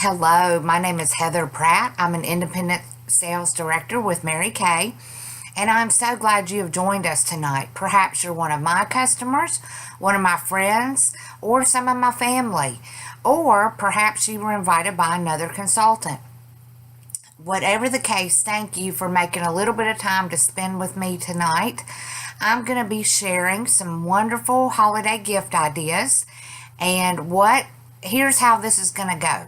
Hello, my name is Heather Pratt. I'm an independent sales director with Mary Kay, and I'm so glad you have joined us tonight. Perhaps you're one of my customers, one of my friends, or some of my family, or perhaps you were invited by another consultant. Whatever the case, thank you for making a little bit of time to spend with me tonight. I'm going to be sharing some wonderful holiday gift ideas, and here's how this is going to go.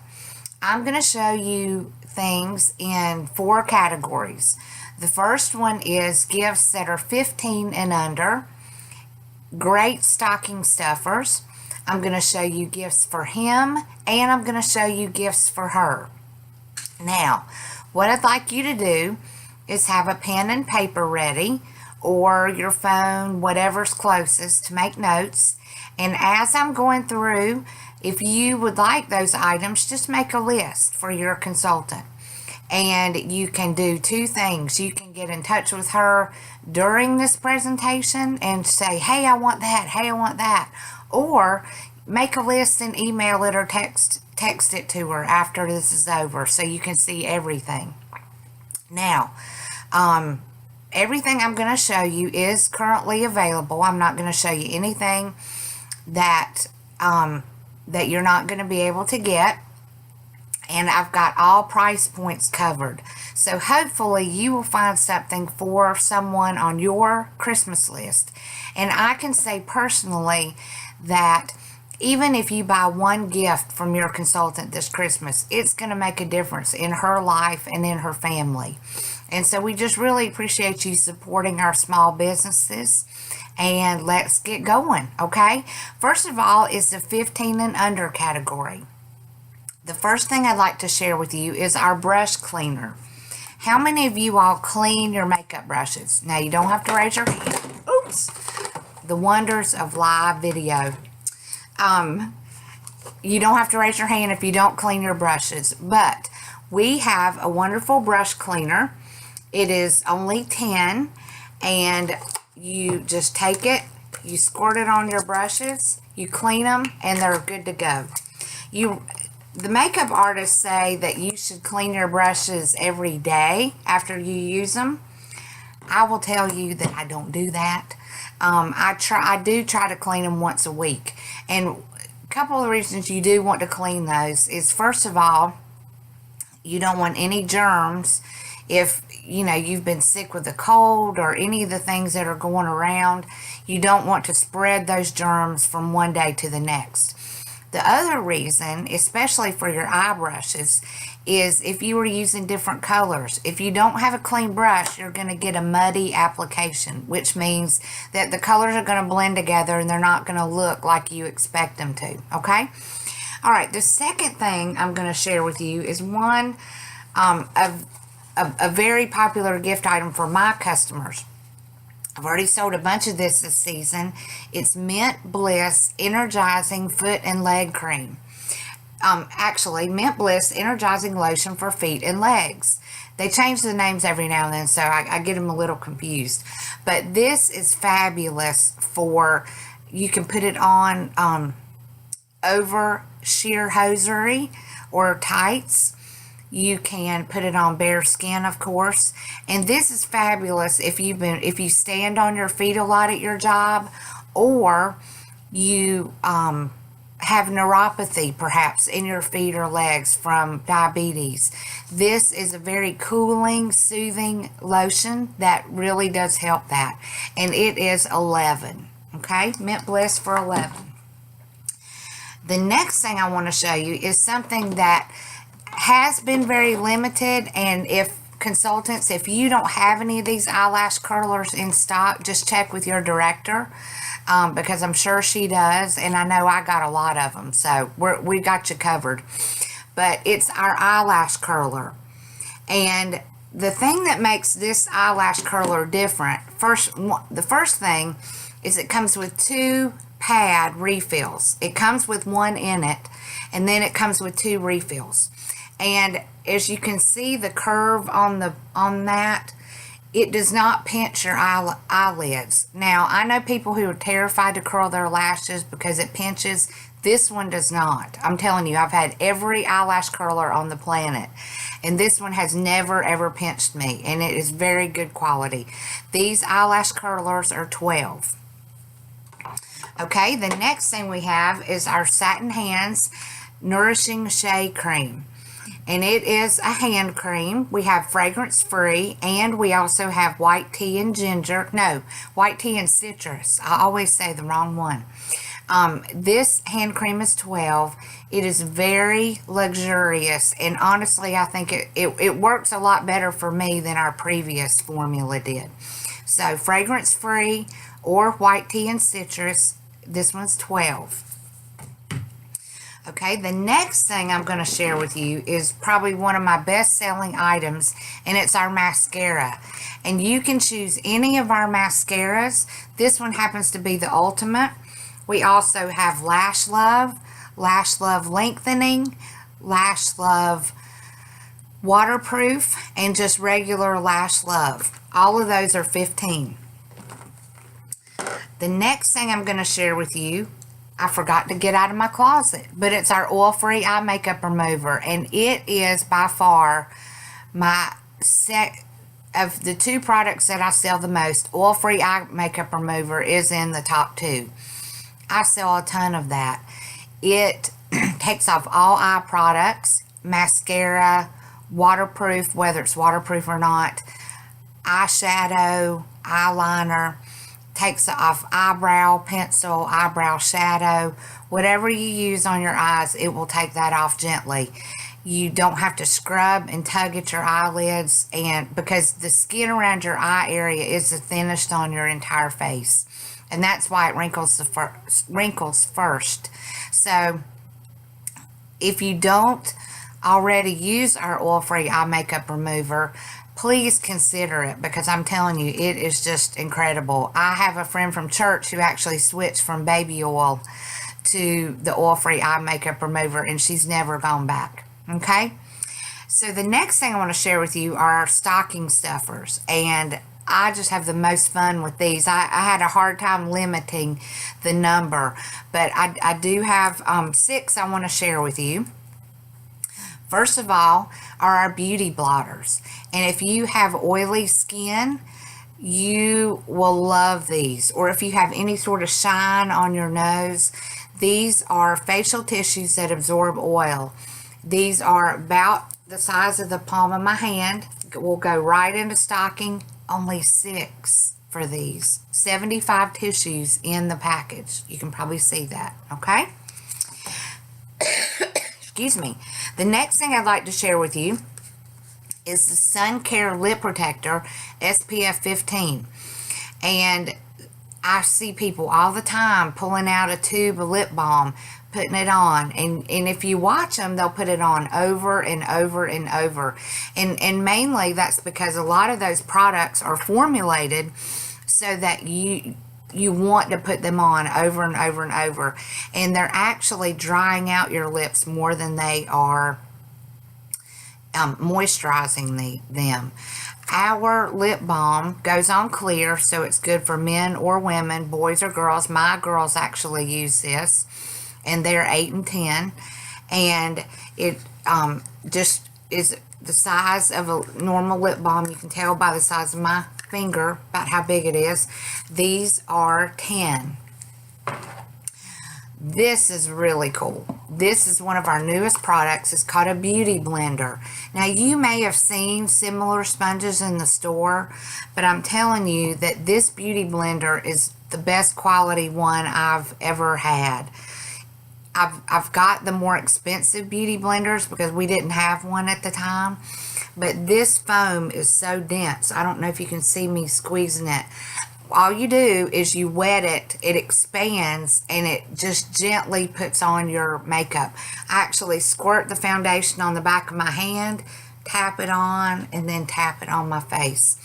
I'm going to show you things in 4 categories. The first one is gifts that are 15 and under, great stocking stuffers. I'm going to show you gifts for him, and I'm going to show you gifts for her. Now, what I'd like you to do is have a pen and paper ready, or your phone, whatever's closest, to make notes. And as I'm going through, if you would like those items, just make a list for your consultant. And you can do 2 things. You can get in touch with her during this presentation and say, hey, I want that. Hey, I want that. Or make a list and email it or text it to her after this is over so you can see everything. Now, everything I'm going to show you is currently available. I'm not going to show you anything that you're not going to be able to get, and I've got all price points covered. So hopefully you will find something for someone on your Christmas list. And I can say personally that even if you buy one gift from your consultant this Christmas, it's going to make a difference in her life and in her family. And so we just really appreciate you supporting our small businesses. And let's get going, okay? First of all is the 15 and under category. The first thing I'd like to share with you is our brush cleaner. How many of you all clean your makeup brushes? Now, you don't have to raise your hand. Oops. The wonders of live video. You don't have to raise your hand if you don't clean your brushes, but we have a wonderful brush cleaner. It is only 10, and you just take it, you squirt it on your brushes, you clean them, and they're good to go. The makeup artists say that you should clean your brushes every day after you use them. I will tell you that I don't do that. I do try to clean them once a week. And a couple of reasons you do want to clean those is, first of all, you don't want any germs. If you've been sick with a cold or any of the things that are going around, you don't want to spread those germs from one day to the next. The other reason, especially for your eye brushes, is if you were using different colors. If you don't have a clean brush, you're going to get a muddy application, which means that the colors are going to blend together and they're not going to look like you expect them to, okay? All right, the second thing I'm going to share with you is one of a very popular gift item for my customers. I've already sold a bunch of this season. It's Mint Bliss Energizing Foot and Leg Cream. Actually, Mint Bliss Energizing Lotion for Feet and Legs. They change the names every now and then, so I get them a little confused. But this is fabulous you can put it on over sheer hosiery or tights. You can put it on bare skin, of course. And this is fabulous if you stand on your feet a lot at your job, or you have neuropathy perhaps in your feet or legs from diabetes. This is a very cooling, soothing lotion that really does help that. And it is 11. Okay, Mint Bliss for 11. The next thing I want to show you is something that has been very limited, and if you don't have any of these eyelash curlers in stock, just check with your director, because I'm sure she does, and I know I got a lot of them, so we got you covered. But it's our eyelash curler, and the thing that makes this eyelash curler different, the first thing is it comes with 2 pad refills. It comes with one in it, and then it comes with 2 refills. And as you can see the curve on that, it does not pinch your eyelids. Now, I know people who are terrified to curl their lashes because it pinches. This one does not. I'm telling you, I've had every eyelash curler on the planet, and this one has never ever pinched me, and it is very good quality. These eyelash curlers are 12. Okay, the next thing we have is our Satin Hands Nourishing Shea Cream. And it is a hand cream. We have fragrance free, and we also have white tea and ginger. No, white tea and citrus. I always say the wrong one. This hand cream is 12. It is very luxurious, and honestly, I think it works a lot better for me than our previous formula did. So fragrance free or white tea and citrus, this one's 12. Okay, the next thing I'm going to share with you is probably one of my best selling items, and it's our mascara. And you can choose any of our mascaras. This one happens to be the ultimate. We also have Lash Love Lengthening, Lash Love Waterproof, and just regular Lash Love. All of those are 15. The next thing I'm going to share with you, I forgot to get out of my closet, but it's our oil-free eye makeup remover, and it is by far my of the two products that I sell the most. Oil-free eye makeup remover is in the top 2. I sell a ton of that. It takes off all eye products, mascara, waterproof, whether it's waterproof or not, eyeshadow, eyeliner, takes off eyebrow pencil, eyebrow shadow, whatever you use on your eyes, it will take that off gently. You don't have to scrub and tug at your eyelids, and because the skin around your eye area is the thinnest on your entire face, and that's why it wrinkles first. So if you don't already use our oil-free eye makeup remover, please consider it, because I'm telling you, it is just incredible. I have a friend from church who actually switched from baby oil to the oil-free eye makeup remover, and she's never gone back. Okay? So the next thing I want to share with you are our stocking stuffers, and I just have the most fun with these. I had a hard time limiting the number, but I do have 6 I want to share with you. First of all are our beauty blotters. And if you have oily skin, you will love these. Or if you have any sort of shine on your nose, these are facial tissues that absorb oil. These are about the size of the palm of my hand. Will go right into stocking. Only 6 for these. 75 tissues in the package. You can probably see that, okay? Excuse me. The next thing I'd like to share with you is the Sun Care Lip Protector SPF 15. And I see people all the time pulling out a tube of lip balm, putting it on. And if you watch them, they'll put it on over and over and over. And mainly that's because a lot of those products are formulated so that you want to put them on over and over and over, and they're actually drying out your lips more than they are moisturizing them. Our lip balm goes on clear, so it's good for men or women, boys or girls. My girls actually use this, and they're 8 and 10, and it just is the size of a normal lip balm. You can tell by the size of my finger about how big it is. These are 10. This is really cool. This is one of our newest products. It's called a beauty blender. Now you may have seen similar sponges in the store, but I'm telling you that this beauty blender is the best quality one I've ever had. I've got the more expensive beauty blenders because we didn't have one at the time. But this foam is so dense. I don't know if you can see me squeezing it. All you do is you wet it, it expands, and it just gently puts on your makeup. I actually squirt the foundation on the back of my hand, tap it on, and then tap it on my face.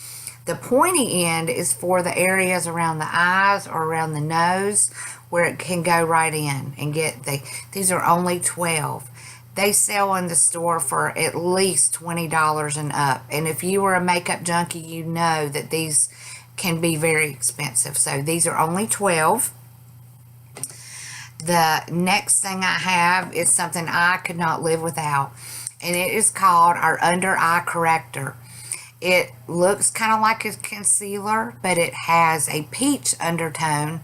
The pointy end is for the areas around the eyes or around the nose where it can go right in and get these are only 12. They sell in the store for at least $20 and up. And if you were a makeup junkie, you know that these can be very expensive. So these are only 12. The next thing I have is something I could not live without, and it is called our Under Eye Corrector. It looks kind of like a concealer, but it has a peach undertone,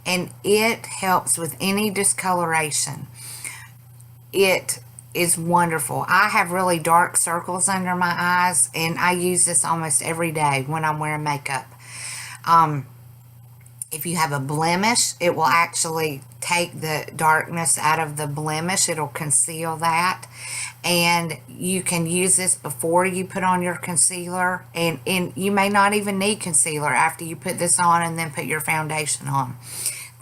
and it helps with any discoloration. It is wonderful. I have really dark circles under my eyes, and I use this almost every day when I'm wearing makeup. If you have a blemish, it will actually take the darkness out of the blemish. It'll conceal that. And you can use this before you put on your concealer. And you may not even need concealer after you put this on and then put your foundation on.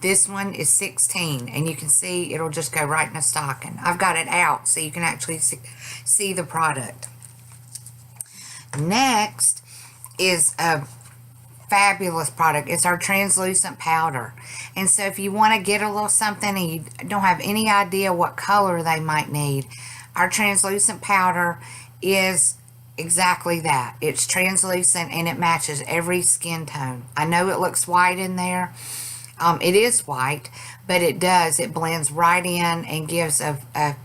This one is 16, and you can see it'll just go right in a stocking. I've got it out so you can actually see the product. Next is a fabulous product. It's our translucent powder. And so if you want to get a little something and you don't have any idea what color they might need, our translucent powder is exactly that. It's translucent and it matches every skin tone. I know it looks white in there. It is white, but it blends right in and gives a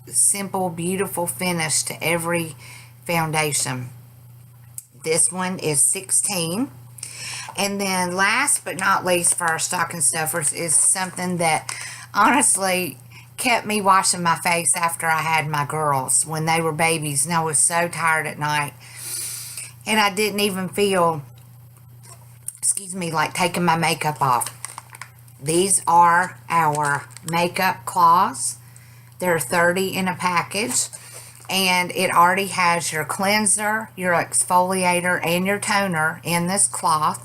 simple, beautiful finish to every foundation. This one is 16. And then last but not least for our stocking stuffers is something that honestly kept me washing my face after I had my girls when they were babies, and I was so tired at night. And I didn't even feel, like taking my makeup off. These are our makeup cloths. They're 30 in a package. And it already has your cleanser, your exfoliator, and your toner in this cloth.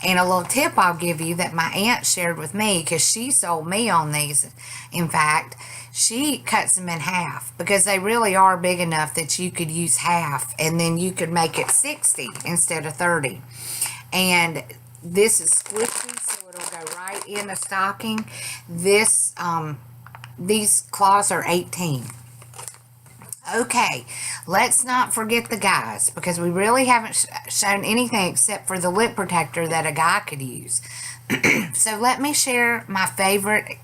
And a little tip I'll give you that my aunt shared with me, because she sold me on these. In fact, she cuts them in half because they really are big enough that you could use half, and then you could make it 60 instead of 30. And this is squishy, so it'll go right in a stocking. These cloths are 18. Okay, let's not forget the guys, because we really haven't shown anything except for the lip protector that a guy could use. So let me share my favorite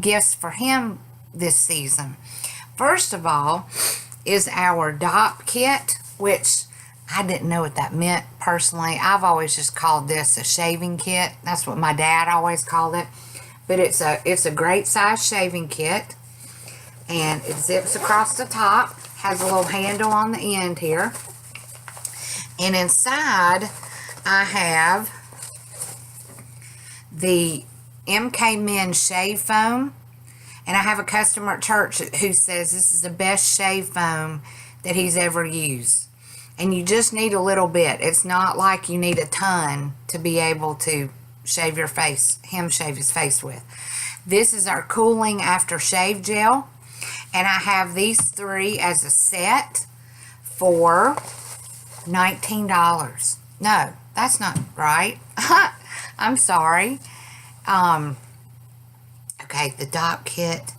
gifts for him this season. First of all is our DOP kit, which I didn't know what that meant personally. I've always just called this a shaving kit. That's what my dad always called it. But it's a great size shaving kit. And it zips across the top, has a little handle on the end here. And inside, I have the MK Men Shave Foam. And I have a customer at church who says this is the best shave foam that he's ever used. And you just need a little bit. It's not like you need a ton to be able to shave your face, shave his face with. This is our cooling aftershave gel. And I have these three as a set for $19. No, that's not right. I'm sorry. Okay, the DOP kit.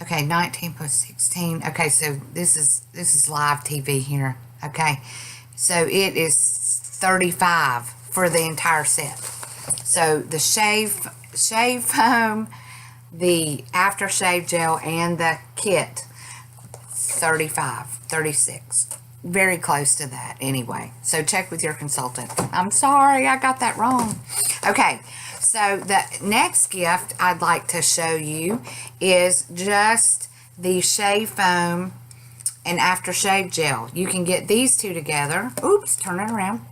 Okay, 19 plus 16. Okay, so this is live TV here. Okay, so it is $35 for the entire set. So the shave foam, the aftershave gel, and the kit, 35, 36. Very close to that anyway. So check with your consultant. I'm sorry, I got that wrong. Okay, so the next gift I'd like to show you is just the shave foam and aftershave gel. You can get these two together. Oops, turn it around.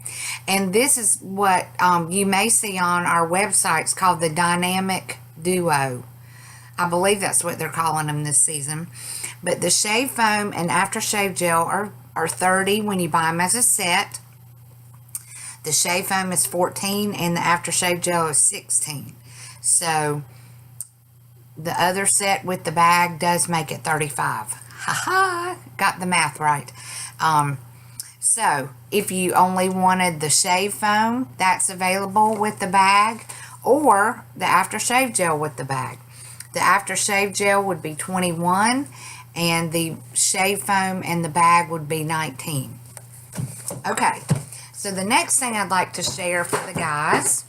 And this is what you may see on our websites called the Dynamic Duo. I believe that's what they're calling them this season. But the shave foam and aftershave gel are 30 when you buy them as a set. The shave foam is 14 and the aftershave gel is 16. So the other set with the bag does make it 35. Haha, got the math right. So if you only wanted the shave foam, that's available with the bag, or the aftershave gel with the bag. The aftershave gel would be 21, and the shave foam and the bag would be 19. Okay, so the next thing I'd like to share for the guys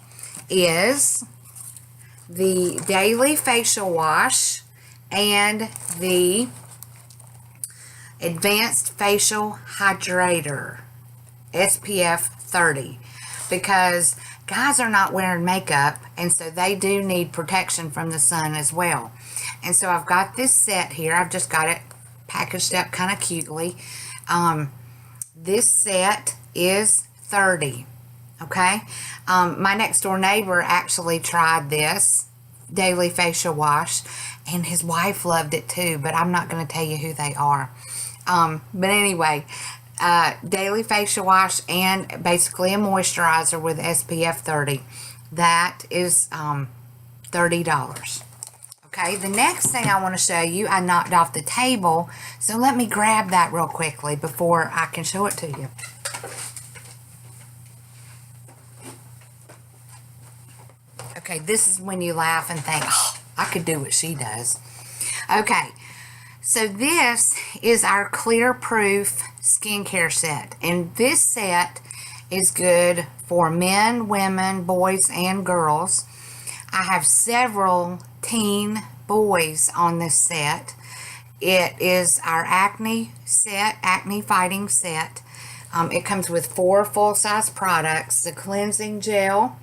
is the Daily Facial Wash and the Advanced Facial Hydrator SPF 30, because guys are not wearing makeup, and so they do need protection from the sun as well. And so I've got this set here. I've just got it packaged up kind of cutely. This set is 30. Okay. My next door neighbor actually tried this Daily Facial Wash, and his wife loved it too, but I'm not going to tell you who they are. But anyway, Daily Facial Wash and basically a moisturizer with SPF 30. That is $30. Okay, the next thing I want to show you, I knocked off the table, so let me grab that real quickly before I can show it to you. Okay, this is when you laugh and think, oh, I could do what she does. Okay, so this is our Clear Proof skincare set, and this set is good for men, women, boys, and girls. I have several teen boys on this set. It is our acne set, acne fighting set. It comes with 4 full-size products: the cleansing gel,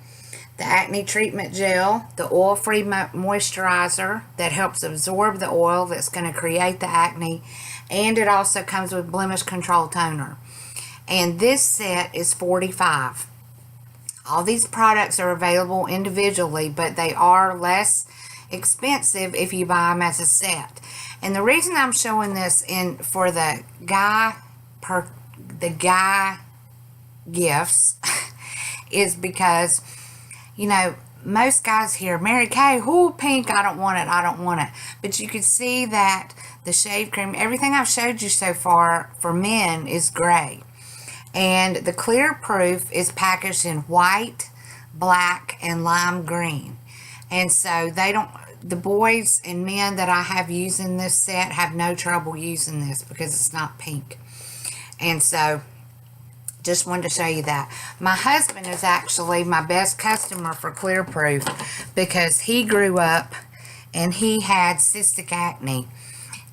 the acne treatment gel, the oil-free moisturizer that helps absorb the oil that's going to create the acne, and it also comes with blemish control toner. And this set is $45. All these products are available individually, but they are less expensive if you buy them as a set. And the reason I'm showing this for the guy gifts is because, you know, most guys here, Mary Kay, whoo, pink, I don't want it, I don't want it. But you can see that the shave cream, everything I've showed you so far for men is gray. And the Clear Proof is packaged in white, black, and lime green. And so the boys and men that I have using this set have no trouble using this because it's not pink. And so just wanted to show you that. My husband is actually my best customer for Clear Proof because he grew up and he had cystic acne.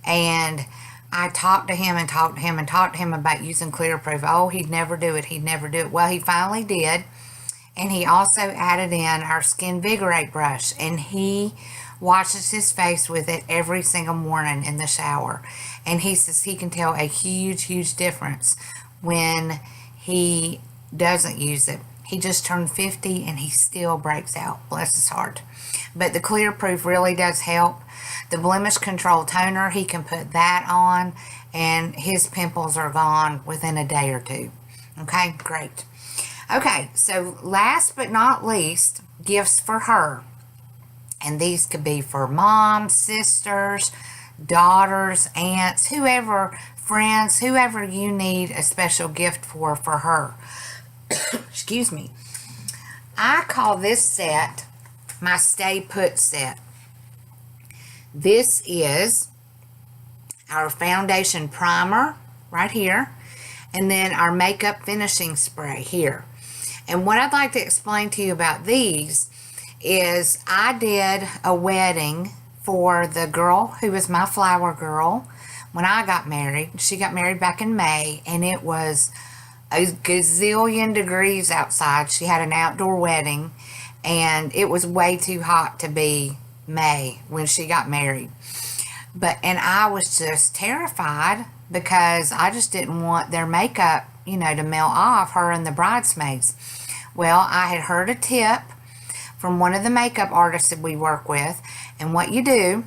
And I talked to him and talked to him and talked to him about using Clear Proof. Oh, he'd never do it. He'd never do it. Well, he finally did. And he also added in our Skin Vigorate brush. And he washes his face with it every single morning in the shower. And he says he can tell a huge, huge difference when he doesn't use it. He just turned 50 and he still breaks out. Bless his heart. But the Clear Proof really does help. The Blemish Control Toner, he can put that on and his pimples are gone within a day or two. Okay, great. Okay, so last but not least, gifts for her. And these could be for moms, sisters, daughters, aunts, whoever, friends, whoever you need a special gift for her. Excuse me. I call this set my Stay Put set. This is our foundation primer right here, and then our makeup finishing spray here. And what I'd like to explain to you about these is I did a wedding for the girl who was my flower girl when I got married. She got married back in May, and it was a gazillion degrees outside. She had an outdoor wedding, and it was way too hot to be May when she got married. And I was just terrified because I just didn't want their makeup, you know, to melt off, her and the bridesmaids. Well, I had heard a tip from one of the makeup artists that we work with, and what you do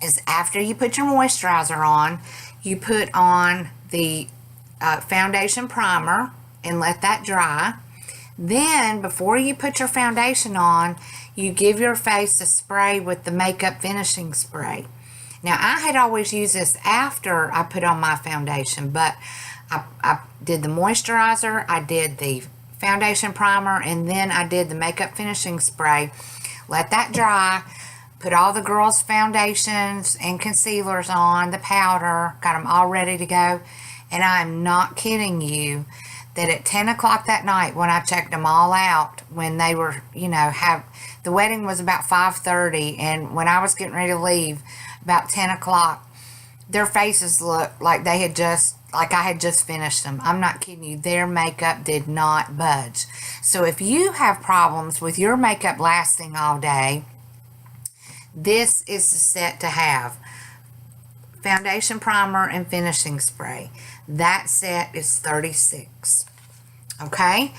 is after you put your moisturizer on, you put on the foundation primer and let that dry. Then before you put your foundation on, you give your face a spray with the makeup finishing spray. Now, I had always used this after I put on my foundation, but I did the moisturizer, I did the foundation primer, and then I did the makeup finishing spray. Let that dry, put all the girls' foundations and concealers on, the powder, got them all ready to go. And I'm not kidding you, that at 10 o'clock that night, when I checked them all out, when they were, the wedding was about 5:30, and when I was getting ready to leave, about 10 o'clock, their faces looked like I had just finished them. I'm not kidding you. Their makeup did not budge. So if you have problems with your makeup lasting all day, this is the set to have. Foundation, primer, and finishing spray. That set is $36. Okay?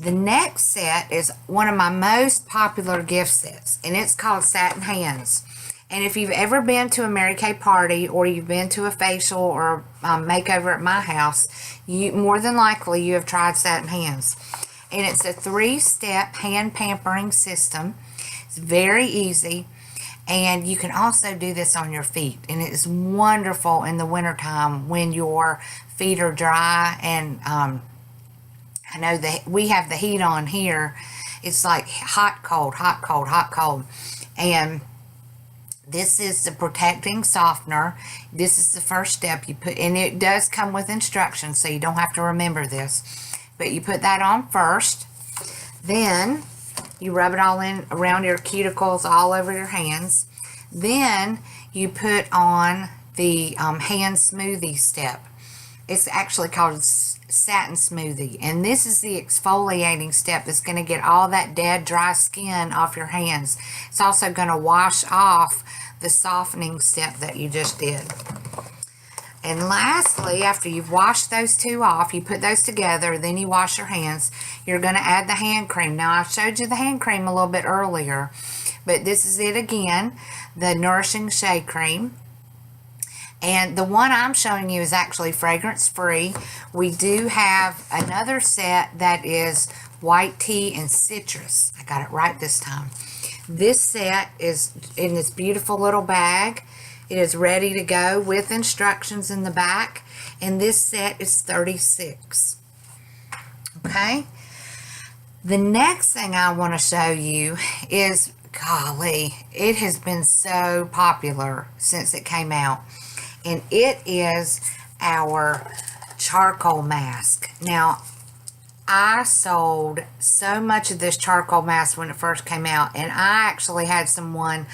The next set is one of my most popular gift sets, and it's called Satin Hands. And if you've ever been to a Mary Kay party, or you've been to a facial or makeover at my house, you more than likely you have tried Satin Hands. And it's a 3-step hand pampering system. It's very easy. And you can also do this on your feet. And it is wonderful in the wintertime when your feet are dry. And I know that we have the heat on here. It's like hot, cold, hot, cold, hot, cold. And this is the protecting softener. This is the first step you put, and it does come with instructions, so you don't have to remember this. But you put that on first. Then you rub it all in around your cuticles, all over your hands. Then you put on the hand smoothie step. It's actually called Satin Smoothie, and this is the exfoliating step that's going to get all that dead, dry skin off your hands. It's also going to wash off the softening step that you just did. And lastly, after you've washed those two off, you put those together, then you wash your hands, you're going to add the hand cream. Now, I showed you the hand cream a little bit earlier, but this is it again, the Nourishing Shea Cream. And the one I'm showing you is actually fragrance-free. We do have another set that is white tea and citrus. I got it right this time. This set is in this beautiful little bag. It is ready to go with instructions in the back. And this set is $36. Okay? The next thing I want to show you is, golly, it has been so popular since it came out. And it is our charcoal mask. Now, I sold so much of this charcoal mask when it first came out, and I actually had someone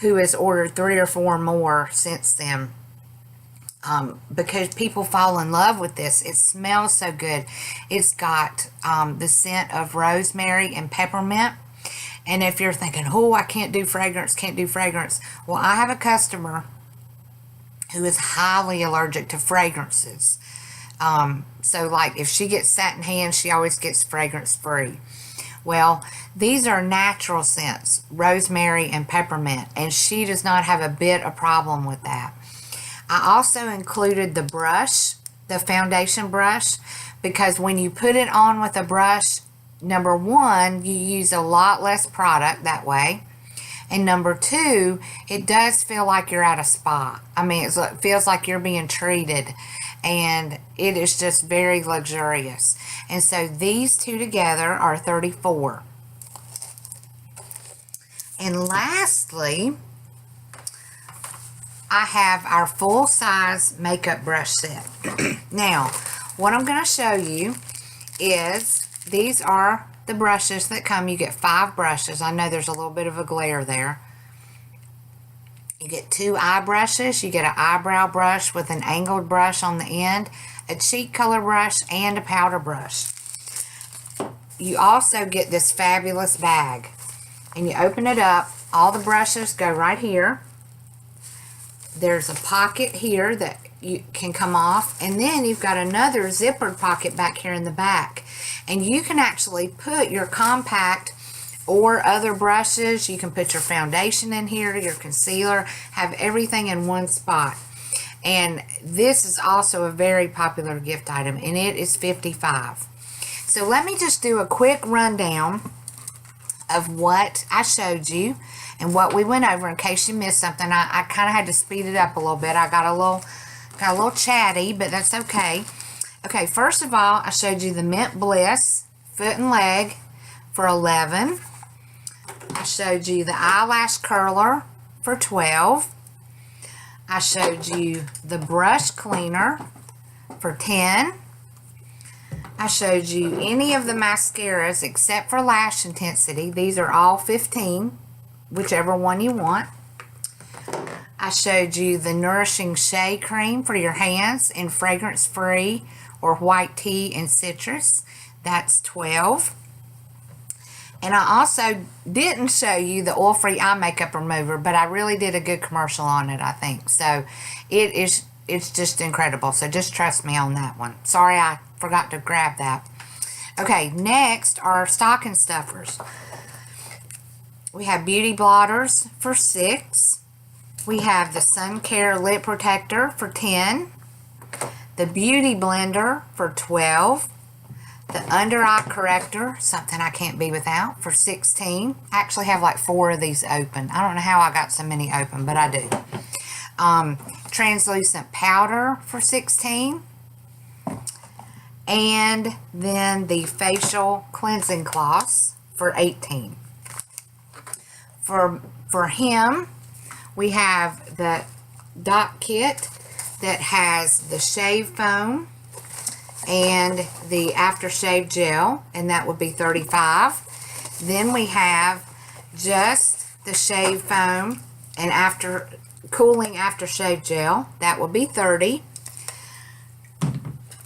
who has ordered 3 or 4 more since then, because people fall in love with this. It smells so good. It's got the scent of rosemary and peppermint. And if you're thinking, oh, I can't do fragrance, well, I have a customer who is highly allergic to fragrances. So like if she gets satin hands, she always gets fragrance free. Well, these are natural scents, rosemary and peppermint, and she does not have a bit of problem with that. I also included the brush, the foundation brush, because when you put it on with a brush, number one, you use a lot less product that way. And number two, it does feel like you're at a spa. I mean, it feels like you're being treated, and it is just very luxurious. And so these two together are $34. And lastly, I have our full-size makeup brush set. Now, what I'm going to show you is these are the brushes that come. You get 5 brushes. I know there's a little bit of a glare there. You get 2 eye brushes. You get an eyebrow brush with an angled brush on the end, a cheek color brush, and a powder brush. You also get this fabulous bag. And you open it up. All the brushes go right here. There's a pocket here that you can come off, and then you've got another zippered pocket back here in the back, and you can actually put your compact or other brushes. You can put your foundation in here, your concealer, have everything in one spot. And this is also a very popular gift item, and it is $55. So let me just do a quick rundown of what I showed you and what we went over in case you missed something. I kind of had to speed it up a little bit. I got a little chatty, but that's okay. Okay, first of all, I showed you the Mint Bliss foot and leg for $11. I showed you the eyelash curler for $12. I showed you the brush cleaner for $10. I showed you any of the mascaras except for Lash Intensity. These are all 15, whichever one you want. I showed you the Nourishing Shea Cream for your hands in fragrance free or white tea and citrus. That's 12. And I also didn't show you the oil-free eye makeup remover, but I really did a good commercial on it, I think. So it's just incredible. So just trust me on that one. Sorry I forgot to grab that. Okay, next are stocking stuffers. We have Beauty Blotters for 6. We have the Sun Care Lip Protector for 10. The Beauty Blender for 12. The Under Eye Corrector, something I can't be without, for 16. I actually have like 4 of these open. I don't know how I got so many open, but I do. Translucent Powder for 16. And then the Facial Cleansing Cloths for 18. For him, we have the Dot Kit that has the shave foam and the aftershave gel, and that would be 35. Then we have just the shave foam and cooling aftershave gel, that would be 30.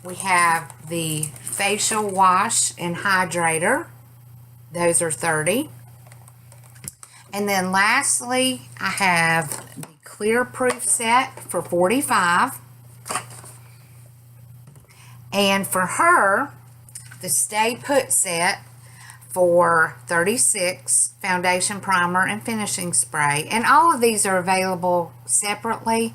We have the facial wash and hydrator, those are 30. And then lastly, I have the Clear Proof set for 45. And for her, the Stay Put set for 36, foundation, primer, and finishing spray. And all of these are available separately,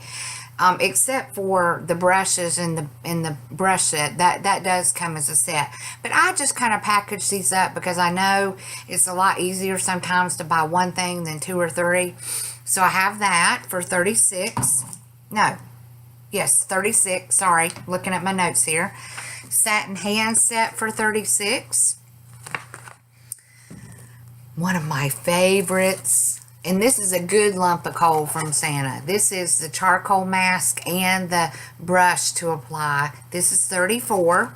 except for the brushes and the brush set. That does come as a set. But I just kind of package these up because I know it's a lot easier sometimes to buy one thing than 2 or 3. So I have that for 36. No. Yes, 36. Sorry, looking at my notes here. Satin hand set for 36. One of my favorites, and this is a good lump of coal from Santa. This is the charcoal mask and the brush to apply. This is 34.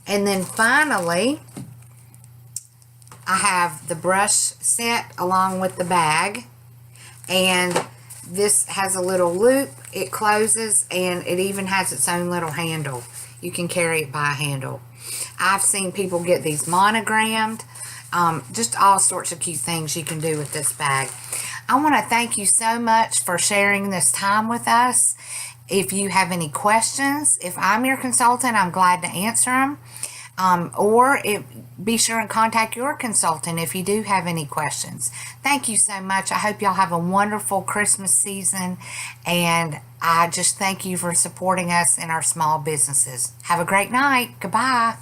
And then finally, I have the brush set along with the bag. And this has a little loop. It closes, and it even has its own little handle. You can carry it by a handle. I've seen people get these monogrammed. Just all sorts of cute things you can do with this bag. I want to thank you so much for sharing this time with us. If you have any questions, if I'm your consultant, I'm glad to answer them. Be sure and contact your consultant if you do have any questions. Thank you so much. I hope y'all have a wonderful Christmas season, and I just thank you for supporting us in our small businesses. Have a great night. Goodbye.